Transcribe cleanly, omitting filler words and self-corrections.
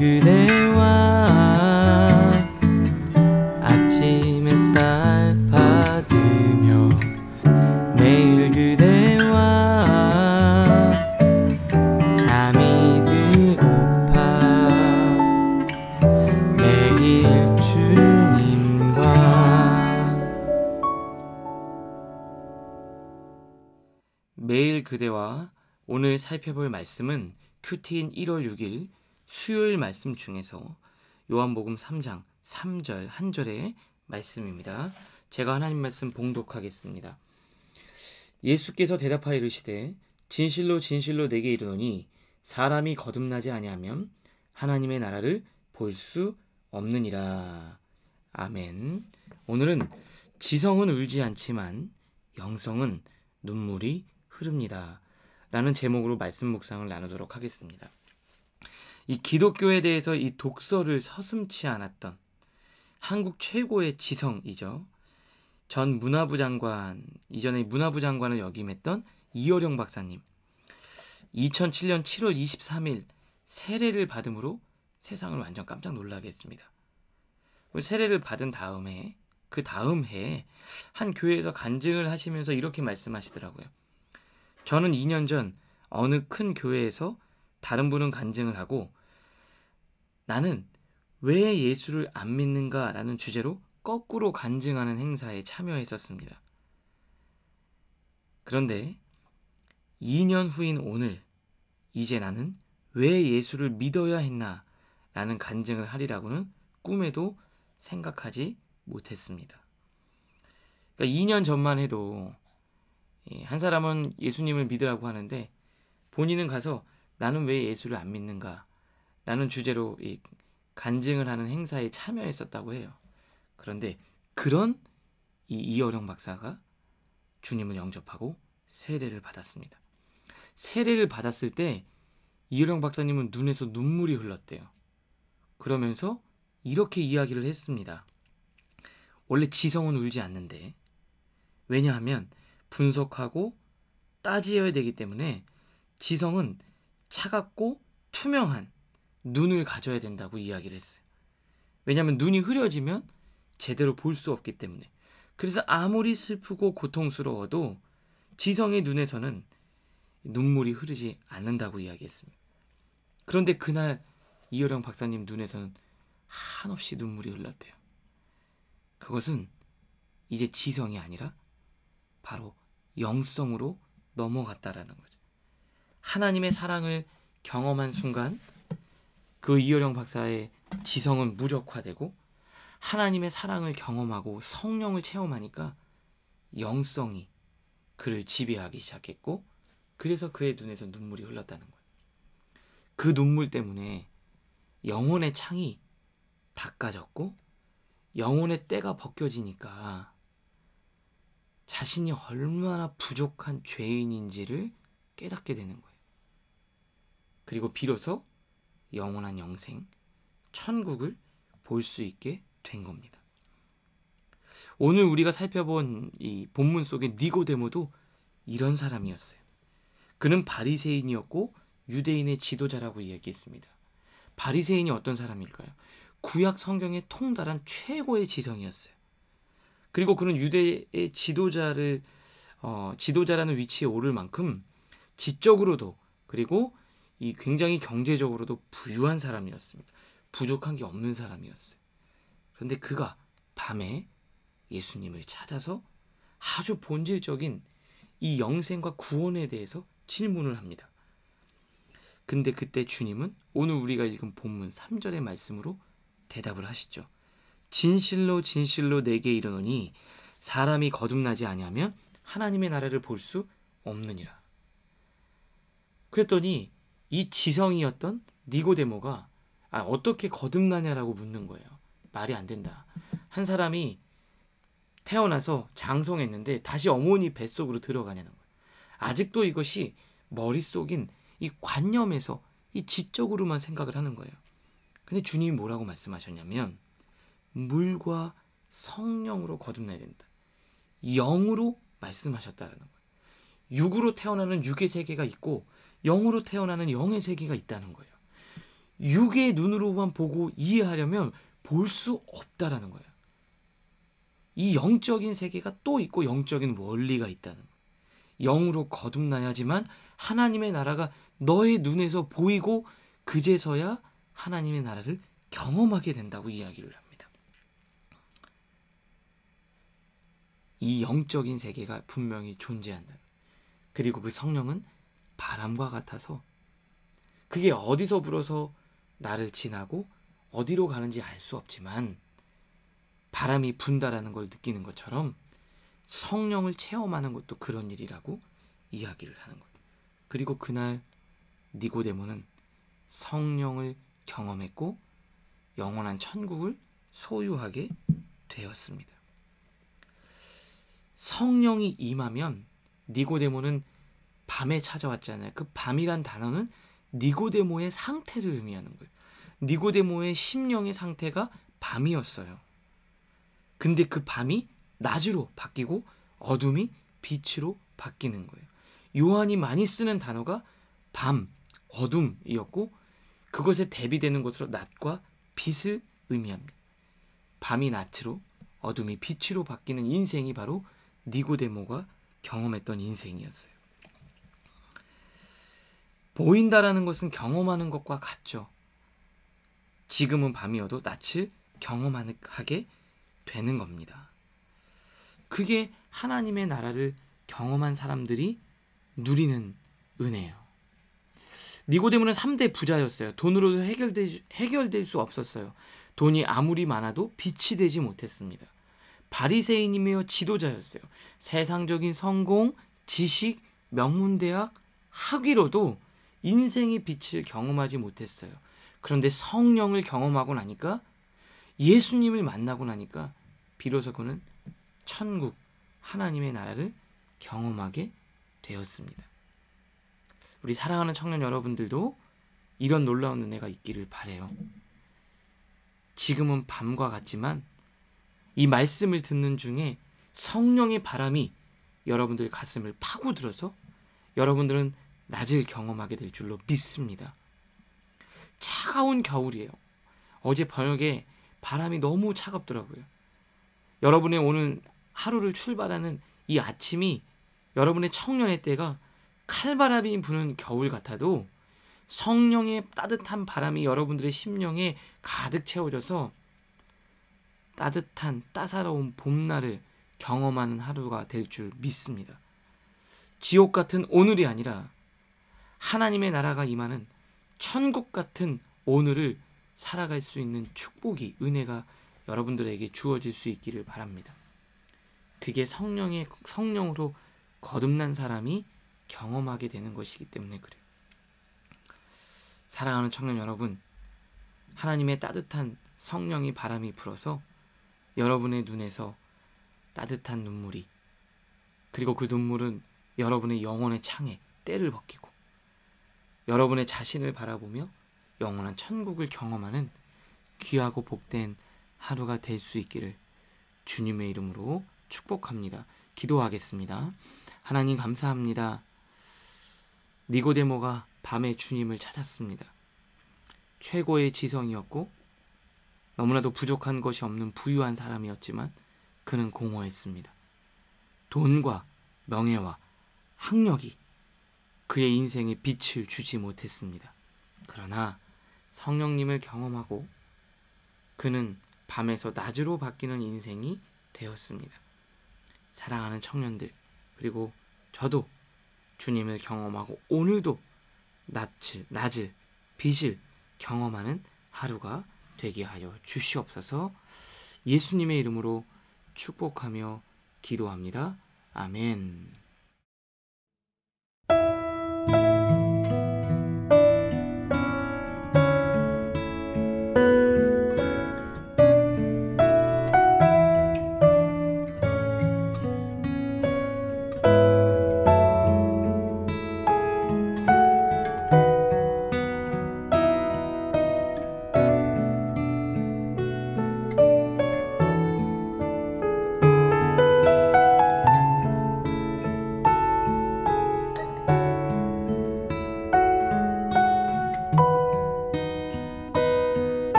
그대와 아침 햇살 받으며 매일 그대와 잠이 들고파 매일 주님과. 매일 그대와 오늘 살펴볼 말씀은 큐티인 1월 6일 수요일 말씀 중에서 요한복음 3장 3절 한 절의 말씀입니다. 제가 하나님 말씀 봉독하겠습니다. 예수께서 대답하여 이르시되 진실로 진실로 내게 이르노니 사람이 거듭나지 아니하면 하나님의 나라를 볼 수 없느니라. 아멘. 오늘은 지성은 울지 않지만 영성은 눈물이 흐릅니다 라는 제목으로 말씀 묵상을 나누도록 하겠습니다. 이 기독교에 대해서 이 독서를 서슴지 않았던 한국 최고의 지성이죠. 전 문화부 장관, 이전에 문화부 장관을 역임했던 이어령 박사님, 2007년 7월 23일 세례를 받음으로 세상을 완전 깜짝 놀라게 했습니다. 세례를 받은 다음에 그 다음 해에 한 교회에서 간증을 하시면서 이렇게 말씀하시더라고요. 저는 2년 전 어느 큰 교회에서 다른 분은 간증을 하고 나는 왜 예수를 안 믿는가 라는 주제로 거꾸로 간증하는 행사에 참여했었습니다. 그런데 2년 후인 오늘 이제 나는 왜 예수를 믿어야 했나 라는 간증을 하리라고는 꿈에도 생각하지 못했습니다. 그러니까 2년 전만 해도 한 사람은 예수님을 믿으라고 하는데 본인은 가서 나는 왜 예수를 안 믿는가 라는 주제로 간증을 하는 행사에 참여했었다고 해요. 그런데 그런 이어령 박사가 주님을 영접하고 세례를 받았습니다. 세례를 받았을 때 이어령 박사님은 눈에서 눈물이 흘렀대요. 그러면서 이렇게 이야기를 했습니다. 원래 지성은 울지 않는데 왜냐하면 분석하고 따지어야 되기 때문에 지성은 차갑고 투명한 눈을 가져야 된다고 이야기를 했어요. 왜냐하면 눈이 흐려지면 제대로 볼 수 없기 때문에. 그래서 아무리 슬프고 고통스러워도 지성의 눈에서는 눈물이 흐르지 않는다고 이야기했습니다. 그런데 그날 이어령 박사님 눈에서는 한없이 눈물이 흘렀대요. 그것은 이제 지성이 아니라 바로 영성으로 넘어갔다라는 거죠. 하나님의 사랑을 경험한 순간 그 이어령 박사의 지성은 무력화되고 하나님의 사랑을 경험하고 성령을 체험하니까 영성이 그를 지배하기 시작했고 그래서 그의 눈에서 눈물이 흘렀다는 거예요. 그 눈물 때문에 영혼의 창이 닦아졌고 영혼의 때가 벗겨지니까 자신이 얼마나 부족한 죄인인지를 깨닫게 되는 거예요. 그리고 비로소 영원한 영생, 천국을 볼 수 있게 된 겁니다. 오늘 우리가 살펴본 이 본문 속의 니고데모도 이런 사람이었어요. 그는 바리새인이었고 유대인의 지도자라고 이야기했습니다. 바리새인이 어떤 사람일까요? 구약 성경에 통달한 최고의 지성이었어요. 그리고 그는 유대의 지도자라는 위치에 오를 만큼 지적으로도 그리고 이 굉장히 경제적으로도 부유한 사람이었습니다. 부족한 게 없는 사람이었어요. 그런데 그가 밤에 예수님을 찾아서 아주 본질적인 이 영생과 구원에 대해서 질문을 합니다. 근데 그때 주님은 오늘 우리가 읽은 본문 3절의 말씀으로 대답을 하시죠. 진실로 진실로 내게 이르노니 사람이 거듭나지 아니하면 하나님의 나라를 볼 수 없느니라. 그랬더니 이 지성이었던 니고데모가 어떻게 거듭나냐라고 묻는 거예요. 말이 안 된다. 한 사람이 태어나서 장성했는데 다시 어머니 뱃속으로 들어가냐는 거예요. 아직도 이것이 머릿속인 이 관념에서 이 지적으로만 생각을 하는 거예요. 근데 주님이 뭐라고 말씀하셨냐면 물과 성령으로 거듭나야 된다. 영으로 말씀하셨다라는 거예요. 육으로 태어나는 육의 세계가 있고 영으로 태어나는 영의 세계가 있다는 거예요. 육의 눈으로만 보고 이해하려면 볼 수 없다라는 거예요. 이 영적인 세계가 또 있고 영적인 원리가 있다는 거예요. 영으로 거듭나야지만 하나님의 나라가 너의 눈에서 보이고 그제서야 하나님의 나라를 경험하게 된다고 이야기를 합니다. 이 영적인 세계가 분명히 존재한다. 그리고 그 성령은 바람과 같아서 그게 어디서 불어서 나를 지나고 어디로 가는지 알 수 없지만 바람이 분다라는 걸 느끼는 것처럼 성령을 체험하는 것도 그런 일이라고 이야기를 하는 거예요. 그리고 그날 니고데모는 성령을 경험했고 영원한 천국을 소유하게 되었습니다. 성령이 임하면 니고데모는 밤에 찾아왔잖아요. 그 밤이란 단어는 니고데모의 상태를 의미하는 거예요. 니고데모의 심령의 상태가 밤이었어요. 근데 그 밤이 낮으로 바뀌고 어둠이 빛으로 바뀌는 거예요. 요한이 많이 쓰는 단어가 밤, 어둠이었고 그것에 대비되는 것으로 낮과 빛을 의미합니다. 밤이 낮으로 어둠이 빛으로 바뀌는 인생이 바로 니고데모가 경험했던 인생이었어요. 보인다라는 것은 경험하는 것과 같죠. 지금은 밤이어도 낯을 경험하게 되는 겁니다. 그게 하나님의 나라를 경험한 사람들이 누리는 은혜예요. 니고데모는 3대 부자였어요. 돈으로 해결될 수 없었어요. 돈이 아무리 많아도 빛이 되지 못했습니다. 바리새인이며 지도자였어요. 세상적인 성공, 지식, 명문대학, 학위로도 인생의 빛을 경험하지 못했어요. 그런데 성령을 경험하고 나니까 예수님을 만나고 나니까 비로소 그는 천국, 하나님의 나라를 경험하게 되었습니다. 우리 사랑하는 청년 여러분들도 이런 놀라운 은혜가 있기를 바라요. 지금은 밤과 같지만 이 말씀을 듣는 중에 성령의 바람이 여러분들 가슴을 파고들어서 여러분들은 낮을 경험하게 될 줄로 믿습니다. 차가운 겨울이에요. 어제 저녁에 바람이 너무 차갑더라고요. 여러분의 오늘 하루를 출발하는 이 아침이 여러분의 청년의 때가 칼바람이 부는 겨울 같아도 성령의 따뜻한 바람이 여러분들의 심령에 가득 채워져서 따뜻한 따사로운 봄날을 경험하는 하루가 될 줄 믿습니다. 지옥 같은 오늘이 아니라 하나님의 나라가 임하는 천국 같은 오늘을 살아갈 수 있는 축복이, 은혜가 여러분들에게 주어질 수 있기를 바랍니다. 그게 성령으로 거듭난 사람이 경험하게 되는 것이기 때문에 그래요. 사랑하는 청년 여러분, 하나님의 따뜻한 성령의 바람이 불어서 여러분의 눈에서 따뜻한 눈물이, 그리고 그 눈물은 여러분의 영혼의 창에 때를 벗기고 여러분의 자신을 바라보며 영원한 천국을 경험하는 귀하고 복된 하루가 될 수 있기를 주님의 이름으로 축복합니다. 기도하겠습니다. 하나님 감사합니다. 니고데모가 밤에 주님을 찾았습니다. 최고의 지성이었고 너무나도 부족한 것이 없는 부유한 사람이었지만 그는 공허했습니다. 돈과 명예와 학력이 그의 인생에 빛을 주지 못했습니다. 그러나 성령님을 경험하고 그는 밤에서 낮으로 바뀌는 인생이 되었습니다. 사랑하는 청년들, 그리고 저도 주님을 경험하고 오늘도 낮을, 빛을 경험하는 하루가 되게 하여 주시옵소서. 예수님의 이름으로 축복하며 기도합니다. 아멘.